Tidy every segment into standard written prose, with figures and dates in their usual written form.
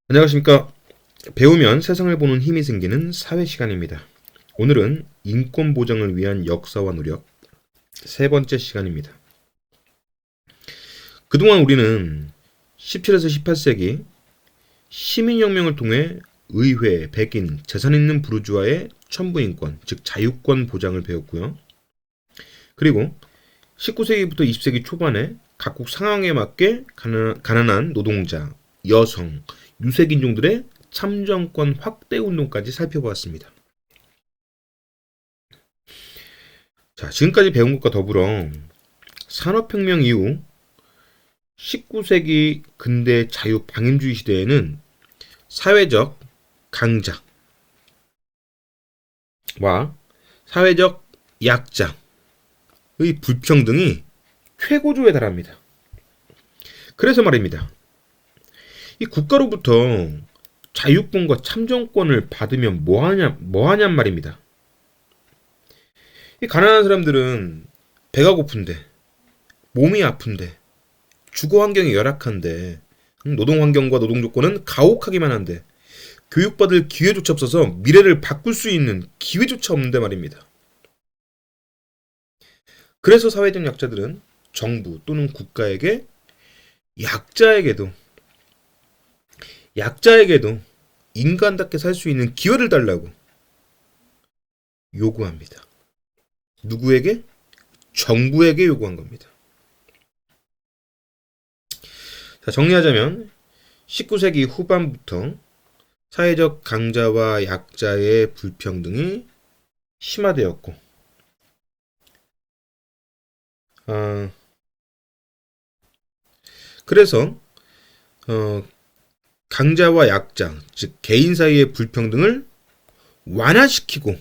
안녕하십니까. 배우면 세상을 보는 힘이 생기는 사회 시간입니다. 오늘은 인권 보장을 위한 역사와 노력 세 번째 시간입니다. 그동안 우리는 17에서 18세기 시민혁명을 통해 의회, 백인, 재산 있는 부르주아의 천부인권, 즉 자유권 보장을 배웠고요. 그리고 19세기부터 20세기 초반에 각국 상황에 맞게 가난한 노동자, 여성, 유색인종들의 참정권 확대 운동까지 살펴보았습니다. 자, 지금까지 배운 것과 더불어 산업혁명 이후 19세기 근대 자유 방임주의 시대에는 사회적 강자와 사회적 약자의 불평등이 최고조에 달합니다. 그래서 말입니다. 이 국가로부터 자유권과 참정권을 받으면 뭐하냔 말입니다. 이 가난한 사람들은 배가 고픈데, 몸이 아픈데, 주거 환경이 열악한데, 노동 환경과 노동 조건은 가혹하기만 한데, 교육받을 기회조차 없어서 미래를 바꿀 수 있는 기회조차 없는데 말입니다. 그래서 사회적 약자들은 정부 또는 국가에게 약자에게도 인간답게 살 수 있는 기회를 달라고 요구합니다. 누구에게? 정부에게 요구한 겁니다. 자, 정리하자면 19세기 후반부터 사회적 강자와 약자의 불평등이 심화되었고, 그래서 강자와 약자, 즉 개인 사이의 불평등을 완화시키고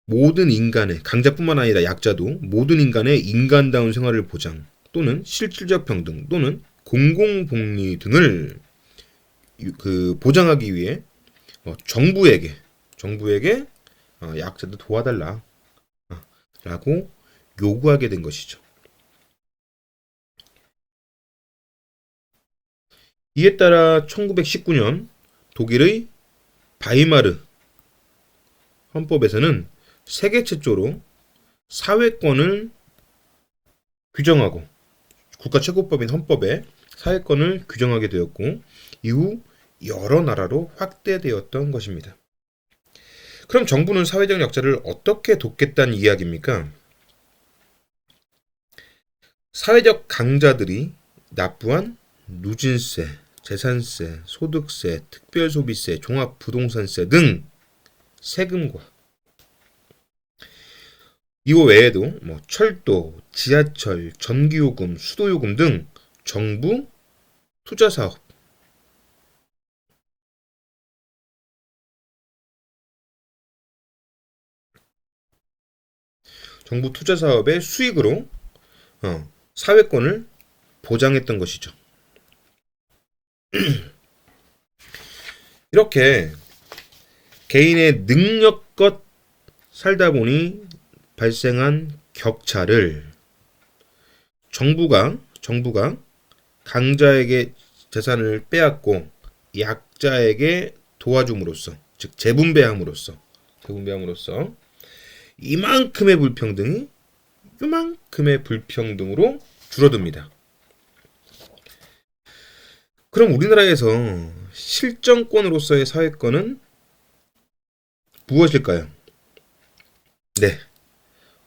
모든 인간의, 강자뿐만 아니라 약자도 모든 인간의 인간다운 생활을 보장 또는 실질적 평등 또는 공공복리 등을 보장하기 위해 정부에게 약자들 도와달라 라고 요구하게 된 것이죠. 이에 따라 1919년 독일의 바이마르 헌법에서는 세계 최초로 사회권을 규정하고, 국가 최고법인 헌법에 사회권을 규정하게 되었고, 이후 여러 나라로 확대되었던 것입니다. 그럼 정부는 사회적 약자를 어떻게 돕겠다는 이야기입니까? 사회적 강자들이 납부한 누진세, 재산세, 소득세, 특별소비세, 종합부동산세 등 세금과 이거 외에도 철도, 지하철, 전기요금, 수도요금 등 정부 투자사업, 의 수익으로 사회권을 보장했던 것이죠. 이렇게 개인의 능력껏 살다 보니 발생한 격차를 정부가 강자에게 재산을 빼앗고 약자에게 도와줌으로써, 즉 재분배함으로써 이만큼의 불평등이 요만큼의 불평등으로 줄어듭니다. 그럼 우리나라에서 실정권으로서의 사회권은 무엇일까요? 네,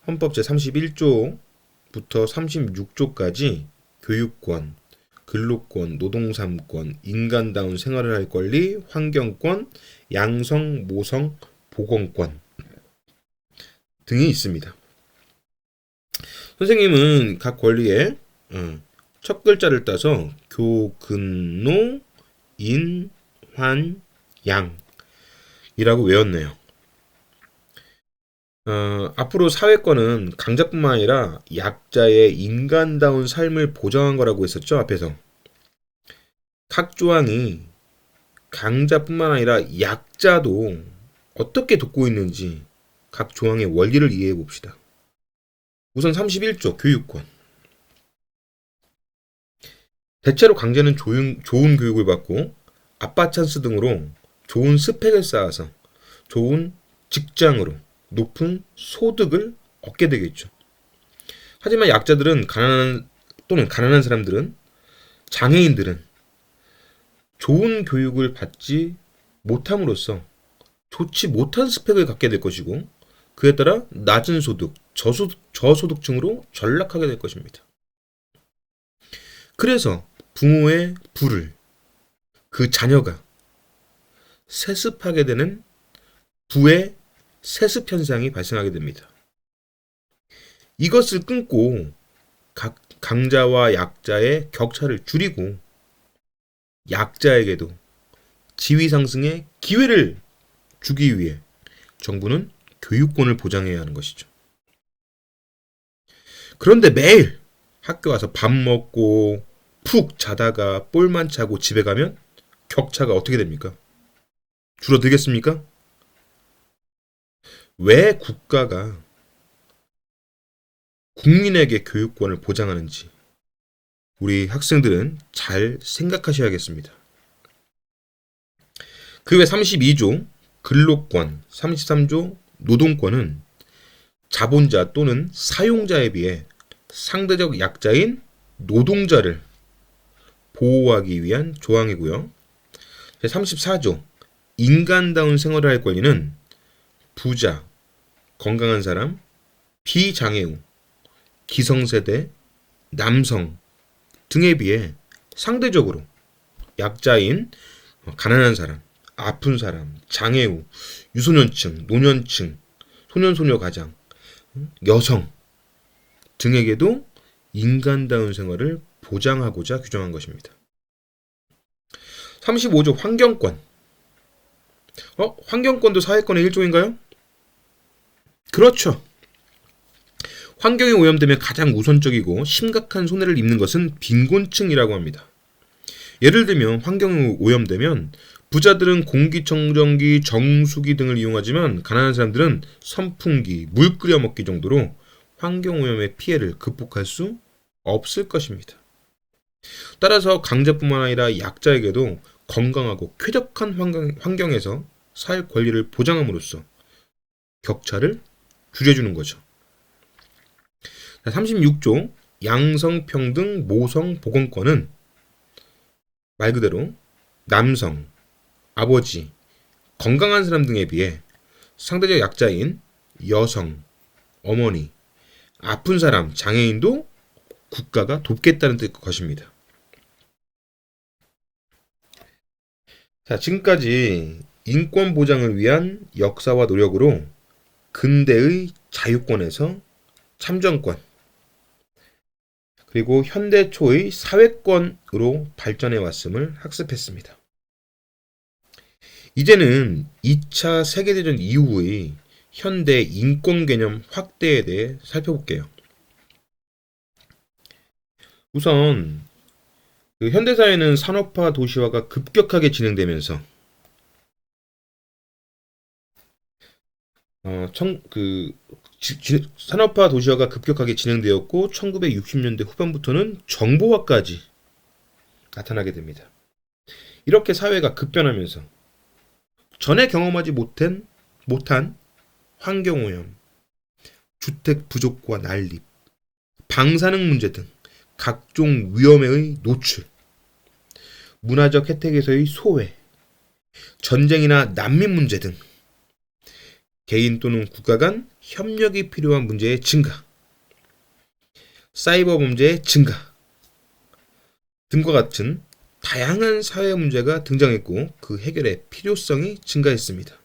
헌법 제31조부터 36조까지 교육권, 근로권, 노동3권, 인간다운 생활을 할 권리, 환경권, 양성, 모성, 보건권 등이 있습니다. 선생님은 각 권리에 첫 글자를 따서 교, 근, 노, 인, 환, 양이라고 외웠네요. 앞으로 사회권은 강자뿐만 아니라 약자의 인간다운 삶을 보장한 거라고 했었죠, 앞에서. 각 조항이 강자뿐만 아니라 약자도 어떻게 돕고 있는지 각 조항의 원리를 이해해 봅시다. 우선 31조 교육권. 대체로 강자는 좋은 교육을 받고 아빠 찬스 등으로 좋은 스펙을 쌓아서 좋은 직장으로 높은 소득을 얻게 되겠죠. 하지만 약자들은 가난한 사람들은, 장애인들은 좋은 교육을 받지 못함으로써 좋지 못한 스펙을 갖게 될 것이고, 그에 따라 낮은 소득, 저소득층으로 전락하게 될 것입니다. 그래서 부모의 부를 그 자녀가 세습하게 되는 부의 세습 현상이 발생하게 됩니다. 이것을 끊고 각 강자와 약자의 격차를 줄이고 약자에게도 지위 상승의 기회를 주기 위해 정부는 교육권을 보장해야 하는 것이죠. 그런데 매일 학교 와서 밥 먹고 푹 자다가 볼만 차고 집에 가면 격차가 어떻게 됩니까? 줄어들겠습니까? 왜 국가가 국민에게 교육권을 보장하는지 우리 학생들은 잘 생각하셔야겠습니다. 그 외 32조 근로권, 33조 노동권은 자본자 또는 사용자에 비해 상대적 약자인 노동자를 보호하기 위한 조항이고요. 34조 인간다운 생활을 할 권리는 부자, 건강한 사람, 비장애우, 기성세대, 남성 등에 비해 상대적으로 약자인 가난한 사람, 아픈 사람, 장애우, 유소년층, 노년층, 소년소녀 가장, 여성 등에게도 인간다운 생활을 보장하고자 규정한 것입니다. 35조 환경권. 환경권도 사회권의 일종인가요? 그렇죠. 환경이 오염되면 가장 우선적이고 심각한 손해를 입는 것은 빈곤층이라고 합니다. 예를 들면 환경이 오염되면 부자들은 공기청정기, 정수기 등을 이용하지만 가난한 사람들은 선풍기, 물 끓여 먹기 정도로 환경오염의 피해를 극복할 수 없을 것입니다. 따라서 강자뿐만 아니라 약자에게도 건강하고 쾌적한 환경에서 살 권리를 보장함으로써 격차를 줄여주는 거죠. 36조 양성평등 모성보건권은 말 그대로 남성, 아버지, 건강한 사람 등에 비해 상대적 약자인 여성, 어머니, 아픈 사람, 장애인도 국가가 돕겠다는 뜻 것입니다. 자, 지금까지 인권 보장을 위한 역사와 노력으로 근대의 자유권에서 참정권, 그리고 현대 초의 사회권으로 발전해 왔음을 학습했습니다. 이제는 2차 세계대전 이후의 현대 인권 개념 확대에 대해 살펴볼게요. 우선 현대사회는 산업화 도시화가 급격하게 진행되면서 산업화 도시화가 급격하게 진행되었고 1960년대 후반부터는 정보화까지 나타나게 됩니다. 이렇게 사회가 급변하면서 전에 경험하지 못한 환경오염, 주택 부족과 난립, 방사능 문제 등 각종 위험의 노출, 문화적 혜택에서의 소외, 전쟁이나 난민 문제 등 개인 또는 국가 간 협력이 필요한 문제의 증가, 사이버 범죄의 증가 등과 같은 다양한 사회 문제가 등장했고 그 해결의 필요성이 증가했습니다.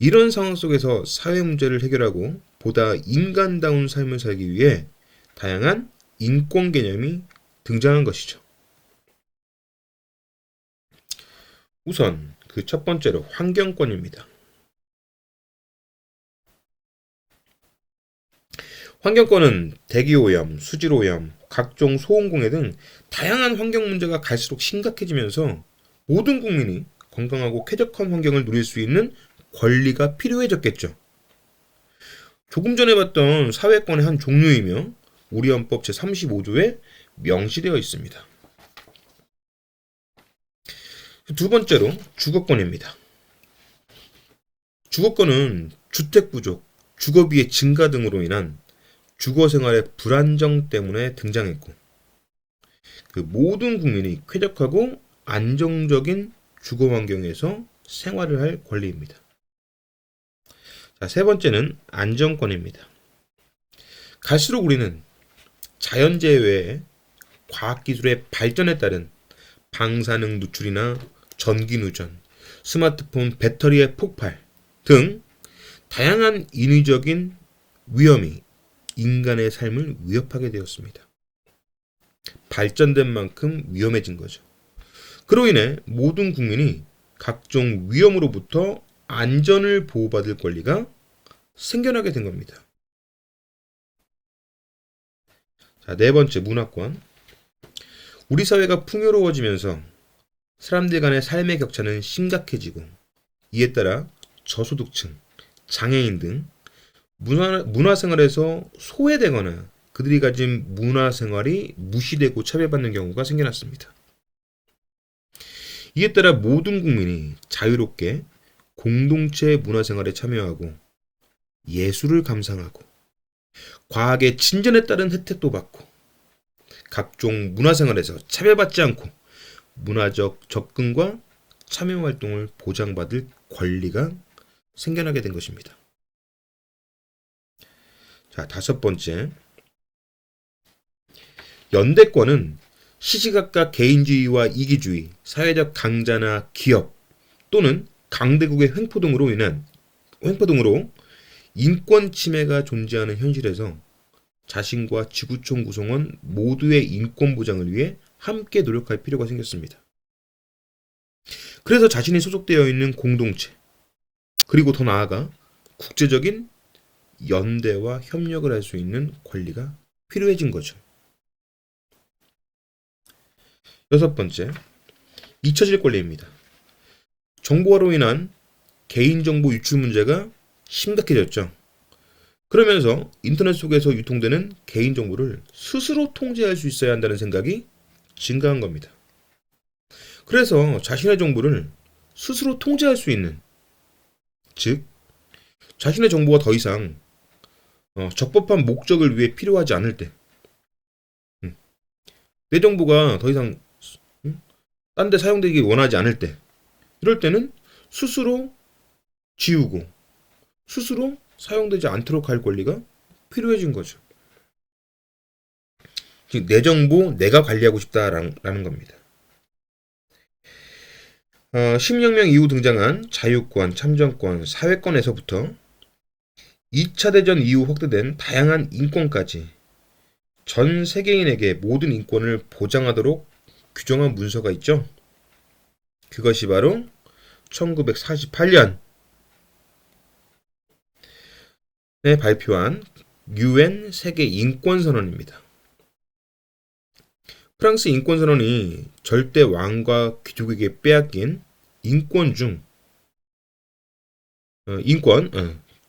이런 상황 속에서 사회 문제를 해결하고 보다 인간다운 삶을 살기 위해 다양한 인권 개념이 등장한 것이죠. 우선 그 첫 번째로 환경권입니다. 환경권은 대기오염, 수질오염, 각종 소음공해 등 다양한 환경 문제가 갈수록 심각해지면서 모든 국민이 건강하고 쾌적한 환경을 누릴 수 있는 권리가 필요해졌겠죠. 조금 전에 봤던 사회권의 한 종류이며 우리 헌법 제35조의 명시되어 있습니다. 두 번째로 주거권입니다. 주거권은 주택 부족, 주거비의 증가 등으로 인한 주거 생활의 불안정 때문에 등장했고, 그 모든 국민이 쾌적하고 안정적인 주거 환경에서 생활을 할 권리입니다. 자, 세 번째는 안전권입니다. 갈수록 우리는 자연재해 외에 과학기술의 발전에 따른 방사능 누출이나 전기누전, 스마트폰 배터리의 폭발 등 다양한 인위적인 위험이 인간의 삶을 위협하게 되었습니다. 발전된 만큼 위험해진 거죠. 그로 인해 모든 국민이 각종 위험으로부터 안전을 보호받을 권리가 생겨나게 된 겁니다. 자, 네 번째, 문화권. 우리 사회가 풍요로워지면서 사람들 간의 삶의 격차는 심각해지고, 이에 따라 저소득층, 장애인 등 문화생활에서 소외되거나 그들이 가진 문화생활이 무시되고 차별받는 경우가 생겨났습니다. 이에 따라 모든 국민이 자유롭게 공동체 문화생활에 참여하고 예술을 감상하고 과학의 진전에 따른 혜택도 받고 각종 문화생활에서 차별받지 않고 문화적 접근과 참여활동을 보장받을 권리가 생겨나게 된 것입니다. 자, 다섯 번째. 연대권은 시시각각 개인주의와 이기주의, 사회적 강자나 기업 또는 강대국의 횡포 등으로 인권 침해가 존재하는 현실에서 자신과 지구촌 구성원 모두의 인권 보장을 위해 함께 노력할 필요가 생겼습니다. 그래서 자신이 소속되어 있는 공동체, 그리고 더 나아가 국제적인 연대와 협력을 할 수 있는 권리가 필요해진 거죠. 여섯 번째, 잊혀질 권리입니다. 정보화로 인한 개인정보 유출 문제가 심각해졌죠. 그러면서 인터넷 속에서 유통되는 개인정보를 스스로 통제할 수 있어야 한다는 생각이 증가한 겁니다. 그래서 자신의 정보를 스스로 통제할 수 있는, 즉 자신의 정보가 더 이상 적법한 목적을 위해 필요하지 않을 때, 내 정보가 더 이상 딴 데 사용되기 원하지 않을 때, 이럴 때는 스스로 지우고 스스로 사용되지 않도록 할 권리가 필요해진 거죠. 즉, 내 정보 내가 관리하고 싶다라는 겁니다. 신혁명 이후 등장한 자유권, 참정권, 사회권에서부터 2차 대전 이후 확대된 다양한 인권까지 전 세계인에게 모든 인권을 보장하도록 규정한 문서가 있죠. 그것이 바로 1948년에 발표한 UN 세계 인권선언입니다. 프랑스 인권선언이 절대 왕과 귀족에게 빼앗긴 인권 중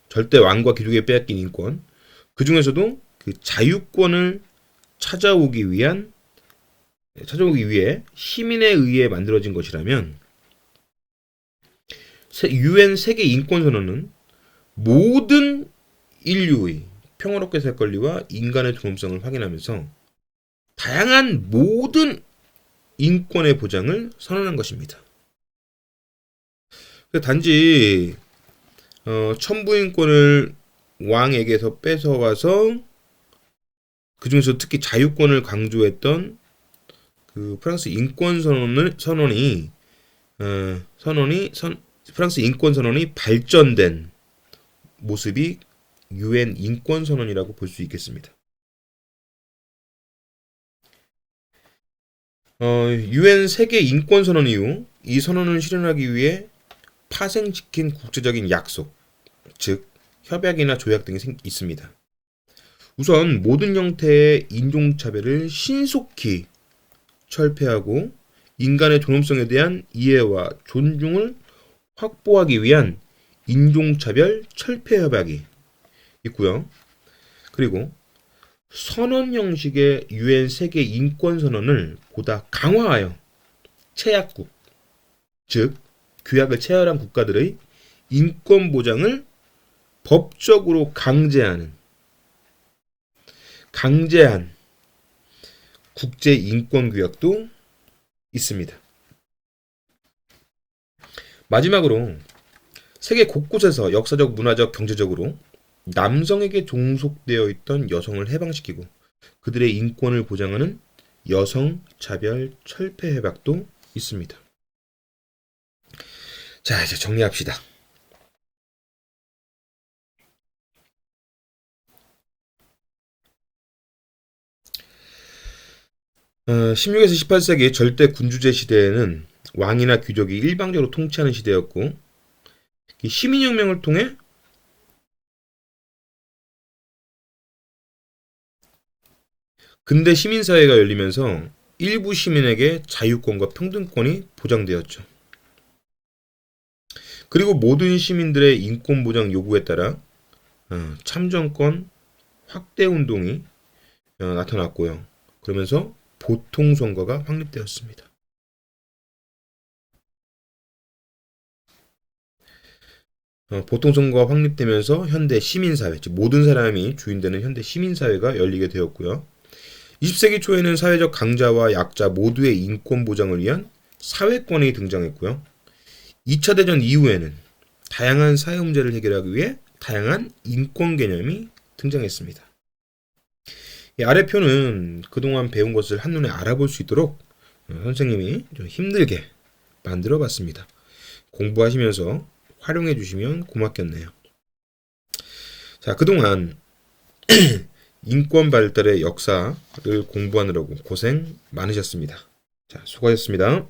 절대 왕과 귀족에게 빼앗긴 인권, 그 중에서도 그 자유권을 찾아오기 위해 시민에 의해 만들어진 것이라면, UN 세계 인권선언은 모든 인류의 평화롭게 살 권리와 인간의 존엄성을 확인하면서 다양한 모든 인권의 보장을 선언한 것입니다. 단지 천부인권을 왕에게서 뺏어와서 그 중에서 특히 자유권을 강조했던 그 프랑스 인권선언이 프랑스 인권선언이 발전된 모습이 UN 인권선언이라고 볼 수 있겠습니다. UN 세계 인권선언 이후 이 선언을 실현하기 위해 파생시킨 국제적인 약속, 즉 협약이나 조약 등이 있습니다. 우선 모든 형태의 인종차별을 신속히 철폐하고 인간의 존엄성에 대한 이해와 존중을 확보하기 위한 인종차별 철폐 협약이 있고요. 그리고 선언 형식의 유엔 세계 인권 선언을 보다 강화하여 체약국, 즉 규약을 체결한 국가들의 인권 보장을 법적으로 강제한 국제 인권 규약도 있습니다. 마지막으로 세계 곳곳에서 역사적, 문화적, 경제적으로 남성에게 종속되어 있던 여성을 해방시키고 그들의 인권을 보장하는 여성 차별 철폐 협약도 있습니다. 자, 이제 정리합시다. 16에서 18세기 절대 군주제 시대에는 왕이나 귀족이 일방적으로 통치하는 시대였고, 이 시민혁명을 통해 근대 시민사회가 열리면서 일부 시민에게 자유권과 평등권이 보장되었죠. 그리고 모든 시민들의 인권 보장 요구에 따라 참정권 확대 운동이 나타났고요. 그러면서 보통선거가 확립되었습니다. 보통선거가 확립되면서 현대 시민사회, 즉 모든 사람이 주인되는 현대 시민사회가 열리게 되었고요. 20세기 초에는 사회적 강자와 약자 모두의 인권 보장을 위한 사회권이 등장했고요. 2차 대전 이후에는 다양한 사회 문제를 해결하기 위해 다양한 인권 개념이 등장했습니다. 이 아래 표는 그동안 배운 것을 한눈에 알아볼 수 있도록 선생님이 좀 힘들게 만들어 봤습니다. 공부하시면서 활용해 주시면 고맙겠네요. 자, 그동안 인권 발달의 역사를 공부하느라고 고생 많으셨습니다. 자, 수고하셨습니다.